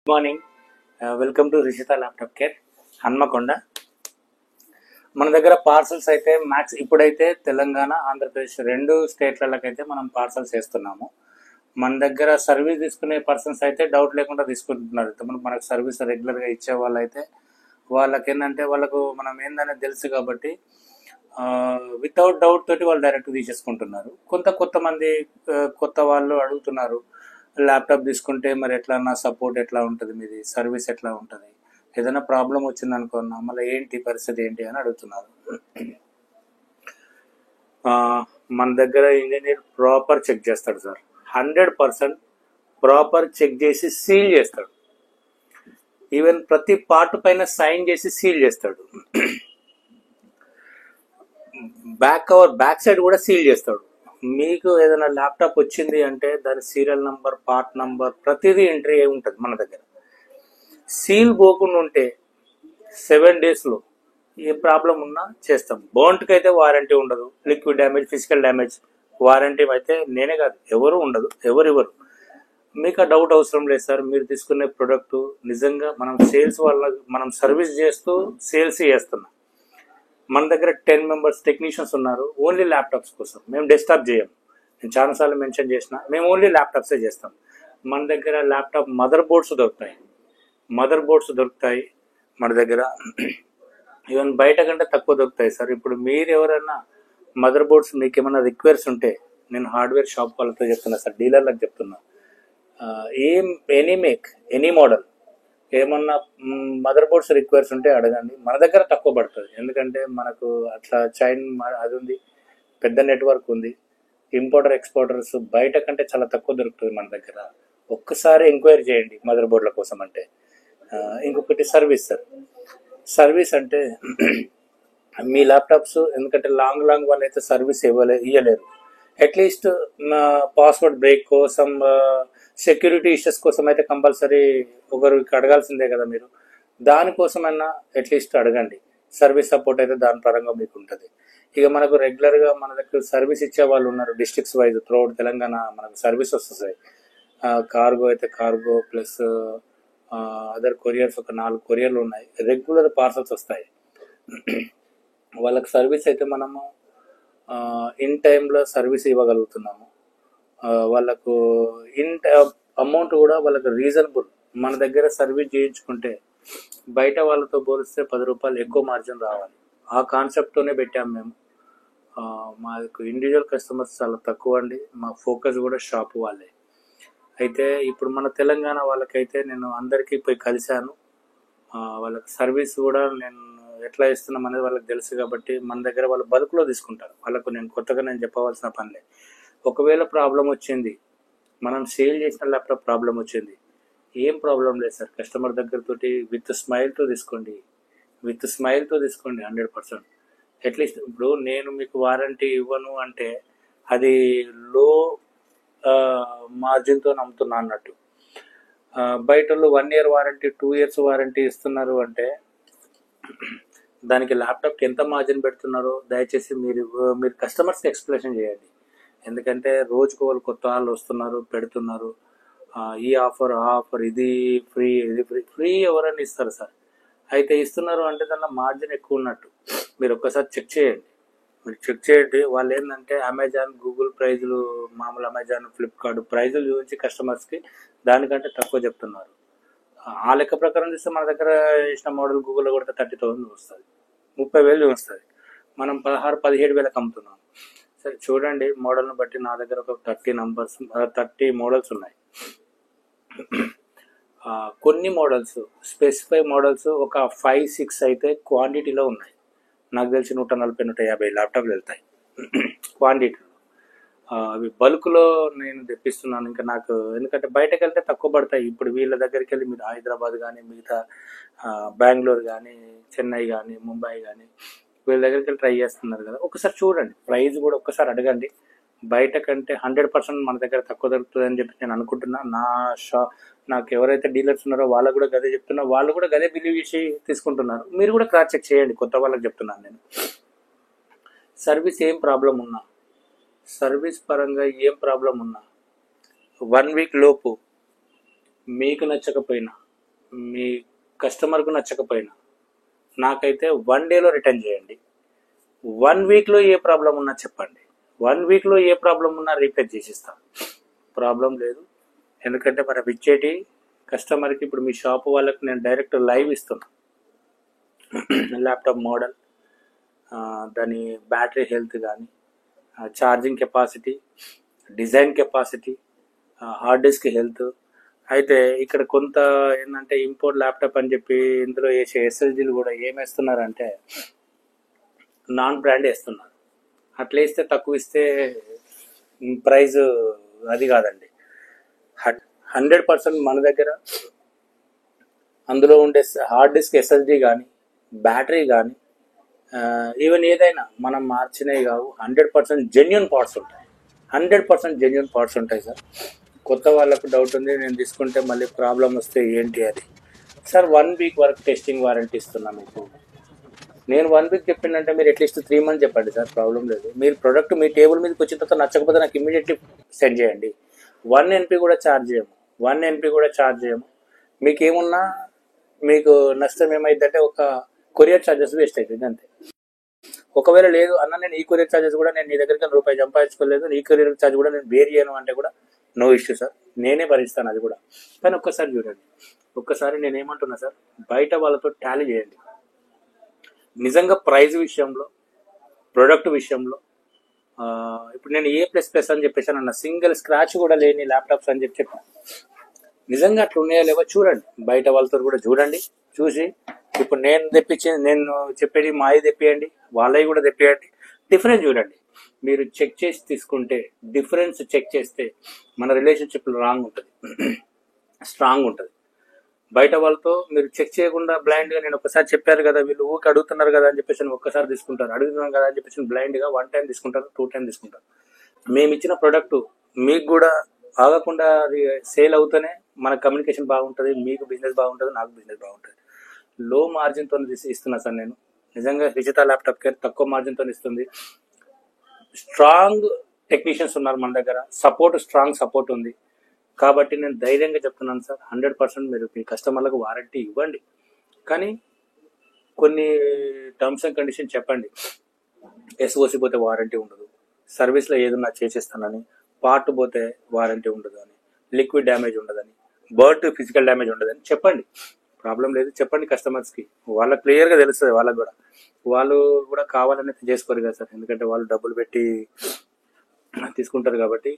Morning, welcome to Rishitha laptop care Hanmakonda. మన దగ్గర parcels అయితే మ్యాక్స్ ఇప్పుడైతే తెలంగాణ, ఆంధ్రప్రదేశ్ రెండు స్టేట్లకైతే మనం పార్సల్స్ చేస్తున్నాము. మన దగ్గర సర్వీస్ తీసుకునే పర్సన్స్ అయితే డౌట్ లేకుండా తీసుకుంటున్నారు. మనకు సర్వీస్ రెగ్యులర్గా ఇచ్చే వాళ్ళు అయితే వాళ్ళకి ఏంటంటే వాళ్ళకు మనం ఏందనేది తెలుసు కాబట్టి వితౌట్ డౌట్ తోటి వాళ్ళు డైరెక్ట్ తీసేసుకుంటున్నారు. కొత్త మంది కొత్త వాళ్ళు అడుగుతున్నారు, ల్యాప్టాప్ తీసుకుంటే మరి ఎట్లా, నా సపోర్ట్ ఎట్లా ఉంటుంది, మీది సర్వీస్ ఎట్లా ఉంటుంది, ఏదైనా ప్రాబ్లం వచ్చింది అనుకున్నా మళ్ళీ ఏంటి పరిస్థితి ఏంటి అని అడుగుతున్నారు. మన దగ్గర ఇంజనీర్ ప్రాపర్ చెక్ చేస్తాడు సార్, 100% ప్రాపర్ చెక్ చేసి సీల్ చేస్తాడు. ఈవెన్ ప్రతి పార్ట్ పైన సైన్ చేసి సీల్ చేస్తాడు. బ్యాక్ సైడ్ కూడా సీల్ చేస్తాడు. మీకు ఏదైనా ల్యాప్టాప్ వచ్చింది అంటే దాని సీరియల్ నంబర్, పార్ట్ నంబర్ ప్రతిదీ ఎంట్రీ అయి ఉంటుంది మన దగ్గర. సీల్ పోకుండా ఉంటే 7 daysలో ఏ ప్రాబ్లం ఉన్నా చేస్తాం. బోంట్కి అయితే వారంటీ ఉండదు, liquid damage, physical damage warranty అయితే నేనే కాదు ఎవరు ఉండదు, ఎవరు. మీకు ఆ డౌట్ అవసరం లేదు సార్. మీరు తీసుకునే ప్రొడక్ట్ నిజంగా మనం సేల్స్ వల్ల మనం సర్వీస్ చేస్తూ సేల్స్ చేస్తున్నాం. మన దగ్గర 10 members టెక్నీషియన్స్ ఉన్నారు ఓన్లీ ల్యాప్టాప్స్ కోసం. మేము డెస్క్టాప్ చేయం, నేను చాలాసార్లు మెన్షన్ చేసిన, మేము ఓన్లీ ల్యాప్టాప్సే చేస్తాం. మన దగ్గర ల్యాప్టాప్ మదర్ బోర్డ్స్ దొరుకుతాయి మన దగ్గర. ఈవెన్ బయట కంటే తక్కువ దొరుకుతాయి సార్. ఇప్పుడు మీరు ఎవరైనా మదర్ బోర్డ్స్ మీకు ఏమైనా రిక్వైర్స్ ఉంటే నేను హార్డ్వేర్ షాప్ వాళ్ళతో చెప్తున్నా సార్, డీలర్లకు చెప్తున్నా, ఎనీ మేక్ ఎనీ మోడల్ ఏమన్నా మదర్ బోర్డ్స్ రిక్వైర్స్ ఉంటే అడగండి. మన దగ్గర తక్కువ పడుతుంది, ఎందుకంటే మనకు అట్లా చైన్ అది ఉంది, పెద్ద నెట్వర్క్ ఉంది. ఇంపోర్టర్ ఎక్స్పోర్టర్స్ బయట కంటే చాలా తక్కువ దొరుకుతుంది మన దగ్గర. ఒక్కసారి ఎంక్వైరీ చేయండి మదర్ బోర్డుల కోసం. అంటే ఇంకొకటి సర్వీస్ అంటే మీ ల్యాప్టాప్స్ ఎందుకంటే లాంగ్ వాళ్ళు అయితే సర్వీస్ ఇవ్వలేరు. అట్లీస్ట్ పాస్వర్డ్ బ్రేక్ కోసం, సెక్యూరిటీ ఇష్యూస్ కోసం అయితే కంపల్సరీ ఒకరికి అడగాల్సిందే కదా మీరు. దానికోసమైనా అట్లీస్ట్ అడగండి. సర్వీస్ సపోర్ట్ అయితే దాని పరంగా మీకు ఉంటుంది. ఇక మనకు రెగ్యులర్గా మన దగ్గర సర్వీస్ ఇచ్చే వాళ్ళు ఉన్నారు. డిస్ట్రిక్ట్స్ వైజ్ త్రూఅవుట్ తెలంగాణ మనకు సర్వీస్ వస్తుంది. కార్గో అయితే కార్గో ప్లస్ అదర్ కొరియర్స్, ఒక 4 కొరియర్లు ఉన్నాయి. రెగ్యులర్ పార్సల్స్ వస్తాయి. వాళ్ళకి సర్వీస్ అయితే మనము ఇన్ టైంలో సర్వీస్ ఇవ్వగలుగుతున్నాము. వాళ్ళకు అమౌంట్ కూడా వాళ్ళకి రీజనబుల్. మన దగ్గర సర్వీస్ చేయించుకుంటే బయట వాళ్ళతో పోలిస్తే 10 రూపాయలు ఎక్కువ మార్జిన్ రావాలి. ఆ కాన్సెప్ట్తోనే పెట్టాము మేము. మాకు ఇండివిజువల్ కస్టమర్స్ చాలా తక్కువ అండి. మా ఫోకస్ కూడా షాప్ వాళ్ళే. అయితే ఇప్పుడు మన తెలంగాణ వాళ్ళకైతే నేను అందరికీ పోయి కలిశాను. వాళ్ళకి సర్వీస్ కూడా నేను ఎట్లా ఇస్తున్నాం అనేది వాళ్ళకి తెలుసు కాబట్టి మన దగ్గర వాళ్ళు బల్క్లో తీసుకుంటారు. వాళ్ళకు నేను కొత్తగా చెప్పవలసిన పనిలే. ఒకవేళ ప్రాబ్లం వచ్చింది, మనం సేల్ చేసిన ల్యాప్టాప్ ప్రాబ్లం వచ్చింది, ఏం ప్రాబ్లం లేదు సార్. కస్టమర్ దగ్గరతోటి విత్ స్మైల్తో తీసుకోండి 100%. అట్లీస్ట్ ఇప్పుడు నేను మీకు వారంటీ ఇవ్వను అంటే అది లో మార్జిన్తో నమ్ముతున్నా అన్నట్టు. బయట 1 year వారంటీ, 2 years వారంటీ ఇస్తున్నారు అంటే దానికి ల్యాప్టాప్కి ఎంత మార్జిన్ పెడుతున్నారో దయచేసి మీరు కస్టమర్స్కి ఎక్స్ప్లెనేషన్ చేయండి. ఎందుకంటే రోజుకు వాళ్ళు కొత్త వాళ్ళు వస్తున్నారు, పెడుతున్నారు. ఈ ఆఫర్, ఆ ఆఫర్, ఇది ఫ్రీ ఎవరైనా ఇస్తారు సార్. అయితే ఇస్తున్నారు అంటే దానిలో మార్జిన్ ఎక్కువ ఉన్నట్టు. మీరు ఒక్కసారి చెక్ చేయండి. వాళ్ళు ఏంటంటే అమెజాన్, గూగుల్ ప్రైజులు, మామూలు అమెజాన్, ఫ్లిప్కార్ట్ ప్రైజులు చూపించి కస్టమర్స్కి దానికంటే తక్కువ చెప్తున్నారు. ఆ లెక్క ప్రకారం చూస్తే మన దగ్గర ఇచ్చిన మోడల్ గూగుల్లో కొడితే 30,000 వస్తుంది, 30,000 వస్తుంది. మనం 16-17,000 అమ్ముతున్నాం. సరే చూడండి మోడల్ని బట్టి. నా దగ్గర ఒక 30 మోడల్స్ ఉన్నాయి. కొన్ని మోడల్స్, స్పెసిఫై మోడల్స్ ఒక 5-6 అయితే క్వాంటిటీలో ఉన్నాయి. నాకు తెలిసి 140-150 ల్యాప్టాప్లు వెళ్తాయి క్వాంటిటీలో. అవి బల్క్లో నేను తెప్పిస్తున్నాను. ఇంకా నాకు ఎందుకంటే బయటకు వెళ్తే తక్కువ పడతాయి. ఇప్పుడు వీళ్ళ దగ్గరికి వెళ్ళి మీరు హైదరాబాద్ కానీ, మిగతా బెంగళూరు కానీ, చెన్నై కానీ, ముంబై కానీ వీళ్ళ దగ్గరికి వెళ్ళి ట్రై చేస్తున్నారు కదా. ఒకసారి చూడండి, ప్రైస్ కూడా ఒక్కసారి అడగండి. బయట కంటే 100% మన దగ్గర తక్కువ దొరుకుతుంది అని చెప్పి నేను అనుకుంటున్నా. నాకు ఎవరైతే డీలర్స్ ఉన్నారో వాళ్ళకు కూడా గదే చెప్తున్నా, వాళ్ళు కూడా గదే బిలీవ్ చేసి తీసుకుంటున్నారు. మీరు కూడా క్రాస్ చెక్ చేయండి. కొత్త వాళ్ళకి చెప్తున్నాను నేను. సర్వీస్ పరంగా ఏం ప్రాబ్లం ఉన్నా 1 week లోపు మీకు నచ్చకపోయినా మీ కస్టమర్కు నచ్చకపోయినా నాకైతే 1 డేలో రిటర్న్ చేయండి. 1 వీక్లో ఏ ప్రాబ్లం ఉన్నా చెప్పండి. 1 వీక్లో ఏ ప్రాబ్లం ఉన్నా రీప్లేస్ చేసిస్తాం, ప్రాబ్లం లేదు. ఎందుకంటే మనం ఇచ్చేటి కస్టమర్కి ఇప్పుడు మీ షాప్ వాళ్ళకి నేను డైరెక్ట్ లైవ్ ఇస్తున్నా. ల్యాప్టాప్ మోడల్, దాని బ్యాటరీ హెల్త్ కానీ, charging capacity, design capacity, hard disk health. అయితే ఇక్కడ కొంత ఏంటంటే ఇంపోర్ట్ ల్యాప్టాప్ అని చెప్పి ఇందులో వేసే ఎస్ఎస్డీలు కూడా ఏమేస్తున్నారంటే నాన్ బ్రాండ్ వేస్తున్నారు. అట్లా వేస్తే తక్కువ ఇస్తే ప్రైజ్ అది కాదండి. 100% మన దగ్గర అందులో ఉండే హార్డ్ డిస్క్ ఎస్ఎస్డి కానీ, బ్యాటరీ కానీ, ఈవెన్ ఏదైనా మనం మార్చినవి కావు. 100% జెన్యున్ పార్ట్స్ ఉంటాయి. 100% జెన్యున్ పార్ట్స్ ఉంటాయి సార్. కొత్త వాళ్ళకు డౌట్ ఉంది, నేను తీసుకుంటే మళ్ళీ ప్రాబ్లం వస్తే ఏంటి అది. సార్ 1 వీక్ వరకు టెస్టింగ్ వారంటీ ఇస్తున్నా మీకు. నేను 1 వీక్ చెప్పిందంటే మీరు అట్లీస్ట్ 3 మంత్స్ చెప్పండి సార్, ప్రాబ్లం లేదు. మీరు ప్రొడక్ట్ మీ టేబుల్ మీదకి వచ్చిన తర్వాత నచ్చకపోతే నాకు ఇమ్మీడియట్లీ సెండ్ చేయండి. 1 NP కూడా ఛార్జ్ చేయము, 1 NP కూడా ఛార్జ్ చేయము. మీకు ఏమున్నా మీకు నష్టం ఏమైందంటే ఒక కొరియర్ ఛార్జెస్ వేస్ట్ అవుతుంది అంతే. ఒకవేళ లేదు అన్న నేను ఈ కొరియర్ ఛార్జెస్ కూడా నేను నీ దగ్గరికి రూపాయి సంపాదించుకోలేదు, ఈ కొరియర్ ఛార్జ్ కూడా నేను వేర్ చేయను అంటే కూడా నో ఇష్యూ సార్, నేనే భరిస్తాను అది కూడా. కానీ ఒక్కసారి చూడండి, ఒక్కసారి నేను ఏమంటున్నా సార్, బయట వాళ్ళతో టాలీ చేయండి. నిజంగా ప్రైజ్ విషయంలో, ప్రొడక్ట్ విషయంలో ఇప్పుడు నేను A++ అని చెప్పేసాను అన్న, సింగిల్ స్క్రాచ్ కూడా లేని ల్యాప్టాప్స్ అని చెప్పాను. నిజంగా అట్లా ఉన్నాయో లేవో చూడండి, బయట వాళ్ళతో కూడా చూడండి. చూసి ఇప్పుడు నేను చెప్పేది మావి తెప్పియండి, వాళ్ళవి కూడా తెప్పియండి, డిఫరెన్స్ చూడండి. మీరు చెక్ చేసి తీసుకుంటే, డిఫరెన్స్ చెక్ చేస్తే మన రిలేషన్షిప్ రాంగ్ ఉంటుంది, స్ట్రాంగ్ ఉంటుంది. బయట వాళ్ళతో మీరు చెక్ చేయకుండా బ్లైండ్గా నేను ఒకసారి చెప్పారు కదా, వీళ్ళు ఊరికి అడుగుతున్నారు కదా అని చెప్పేసి ఒక్కసారి తీసుకుంటారు, అడుగుతున్నాం కదా అని చెప్పేసి బ్లైండ్గా 1 టైం తీసుకుంటారు, 2 టైం తీసుకుంటారు. మేము ఇచ్చిన ప్రోడక్ట్ మీకు కూడా ఆగకుండా సేల్ అవుతూనే మన కమ్యూనికేషన్ బాగుంటుంది, మీకు బిజినెస్ బాగుంటుంది, నాకు బిజినెస్ బాగుంటుంది. లో మార్జిన్తో ఇస్తున్నా సార్ నేను. నిజంగా రిజితా ల్యాప్టాప్ కేర్ తక్కువ మార్జిన్తో ఇస్తుంది. స్ట్రాంగ్ టెక్నీషియన్స్ ఉన్నారు మన దగ్గర, స్ట్రాంగ్ సపోర్ట్ ఉంది. కాబట్టి నేను ధైర్యంగా చెప్తున్నాను సార్, 100% మీరు మీ కస్టమర్లకు వారంటీ ఇవ్వండి. కానీ కొన్ని టర్మ్స్ అండ్ కండిషన్ చెప్పండి. SOC పోతే వారంటీ ఉండదు, సర్వీస్లో ఏదన్నా చేసేస్తానని, పార్ట్ పోతే వారంటీ ఉండదు అని, లిక్విడ్ డ్యామేజ్ ఉండదని, బర్త్ ఫిజికల్ డ్యామేజ్ ఉండదని చెప్పండి. ప్రాబ్లం లేదు, చెప్పండి కస్టమర్స్కి. వాళ్ళకి క్లియర్గా తెలుస్తుంది, వాళ్ళకు కూడా. వాళ్ళు కూడా కావాలని చేసుకోరు కదా సార్, ఎందుకంటే వాళ్ళు డబ్బులు పెట్టి తీసుకుంటారు కాబట్టి